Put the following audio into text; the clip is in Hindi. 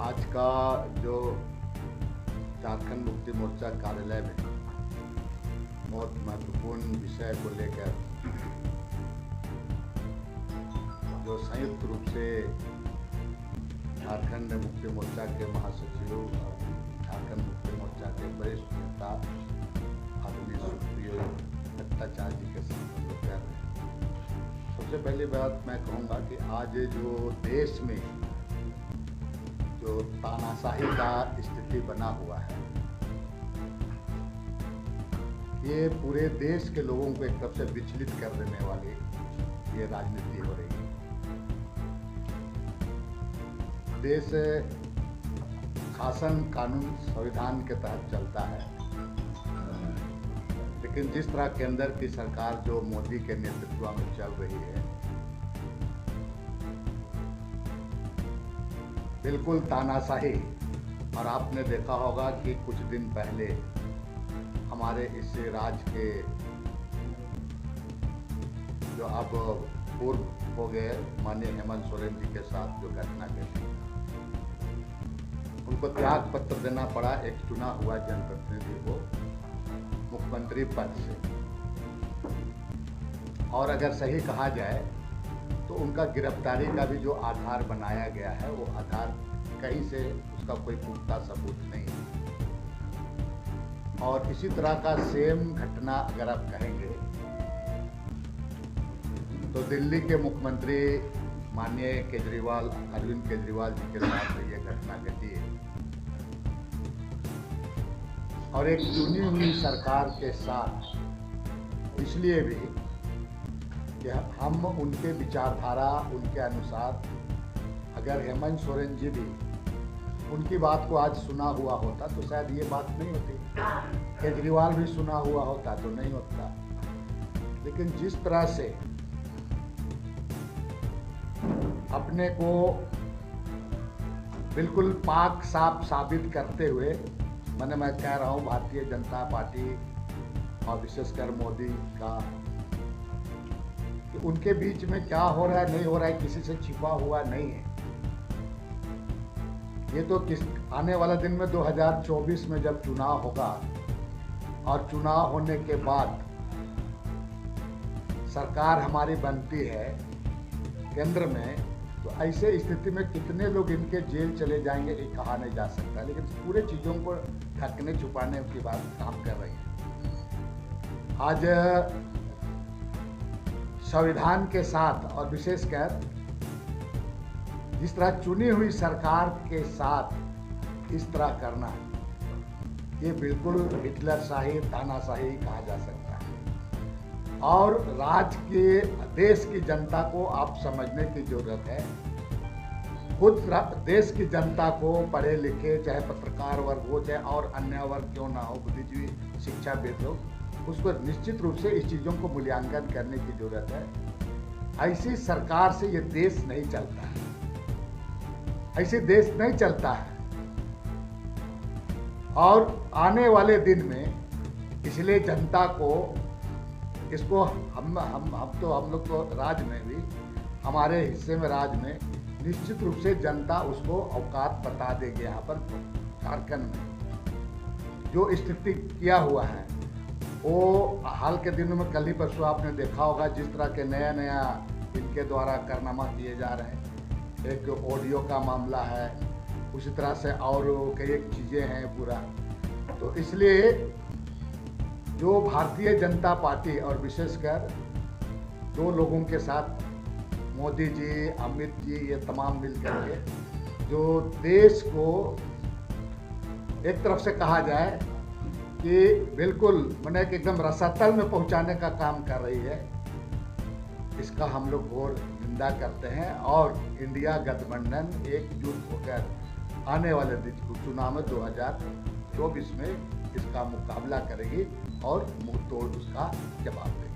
आज का जो झारखंड मुक्ति मोर्चा कार्यालय में बहुत महत्वपूर्ण विषय को लेकर जो संयुक्त रूप से झारखंड मुक्ति मोर्चा के महासचिव और झारखंड मुक्ति मोर्चा के वरिष्ठ नेता आदरणीय सुप्रियो भट्टाचार्य जी के साथ हम लोग कर रहे हैं। सबसे पहली बात मैं कहूँगा कि आज जो देश में जो तानाशाही का स्थिति बना हुआ है, ये पूरे देश के लोगों को एक तरफ से विचलित कर देने वाली ये राजनीति हो रही है। देश शासन कानून संविधान के तहत चलता है, लेकिन जिस तरह केंद्र की सरकार जो मोदी के नेतृत्व में चल रही है, बिल्कुल तानाशाही। और आपने देखा होगा कि कुछ दिन पहले हमारे इस राज्य के जो अब पूर्व हो गए माननीय हेमंत सोरेन जी के साथ जो घटना घटी, उनको त्याग पत्र देना पड़ा एक चुना हुआ जनप्रतिनिधि को मुख्यमंत्री पद से। और अगर सही कहा जाए तो उनका गिरफ्तारी का भी जो आधार बनाया गया है, वो आधार कहीं से उसका कोई पुख्ता सबूत नहीं है। और इसी तरह का सेम घटना अगर आप कहेंगे तो दिल्ली के मुख्यमंत्री माननीय केजरीवाल अरविंद केजरीवाल जी के साथ ये घटना घटी है। और एक चुनी हुई सरकार के साथ इसलिए भी कि हम उनके विचारधारा उनके अनुसार, अगर हेमंत सोरेन जी भी उनकी बात को आज सुना हुआ होता तो शायद ये बात नहीं होती, केजरीवाल भी सुना हुआ होता तो नहीं होता। लेकिन जिस तरह से अपने को बिल्कुल पाक साफ साबित करते हुए, मैं कह रहा हूँ भारतीय जनता पार्टी और विशेषकर मोदी का, कि उनके बीच में क्या हो रहा है नहीं हो रहा है किसी से छिपा हुआ नहीं है। ये तो आने वाला दिन में 2024 में जब चुनाव होगा और चुनाव होने के बाद सरकार हमारी बनती है केंद्र में, तो ऐसे स्थिति में कितने लोग इनके जेल चले जाएंगे ये कहा नहीं जा सकता। लेकिन पूरे चीज़ों को ढकने छुपाने की बात काम कर रही है। आज संविधान के साथ और विशेषकर जिस तरह चुनी हुई सरकार के साथ इस तरह करना, ये बिल्कुल हिटलरशाही तानाशाही कहा जा सकता है। और राज्य के देश की जनता को आप समझने की जरूरत है। खुद देश की जनता को, पढ़े लिखे चाहे पत्रकार वर्ग हो चाहे और अन्य वर्ग क्यों ना हो, बुद्धिजीवी शिक्षाविद लोग, उसको निश्चित रूप से इस चीज़ों को मूल्यांकन करने की जरूरत है। ऐसी सरकार से ये देश नहीं चलता है, ऐसे देश नहीं चलता है। और आने वाले दिन में इसलिए जनता को इसको हम लोग तो राज्य में भी, हमारे हिस्से में राज्य में निश्चित रूप से जनता उसको औकात बता देगी। यहाँ पर झारखंड में जो स्थिति किया हुआ है, वो हाल के दिनों में कल ही परसों आपने देखा होगा जिस तरह के नया नया इनके द्वारा कारनामा किए जा रहे हैं। एक ऑडियो का मामला है, उसी तरह से और कई चीज़ें हैं पूरा। तो इसलिए जो भारतीय जनता पार्टी और विशेषकर दो लोगों के साथ मोदी जी, अमित जी, ये तमाम मिल करके जो देश को एक तरफ से कहा जाए कि बिल्कुल कि एकदम रसातल में पहुंचाने का काम कर रही है, इसका हम लोग घोर निंदा करते हैं। और इंडिया गठबंधन एकजुट होकर आने वाले चुनाव में 2024 में इसका मुकाबला करेगी और मुंह तोड़ उसका जवाब देगी।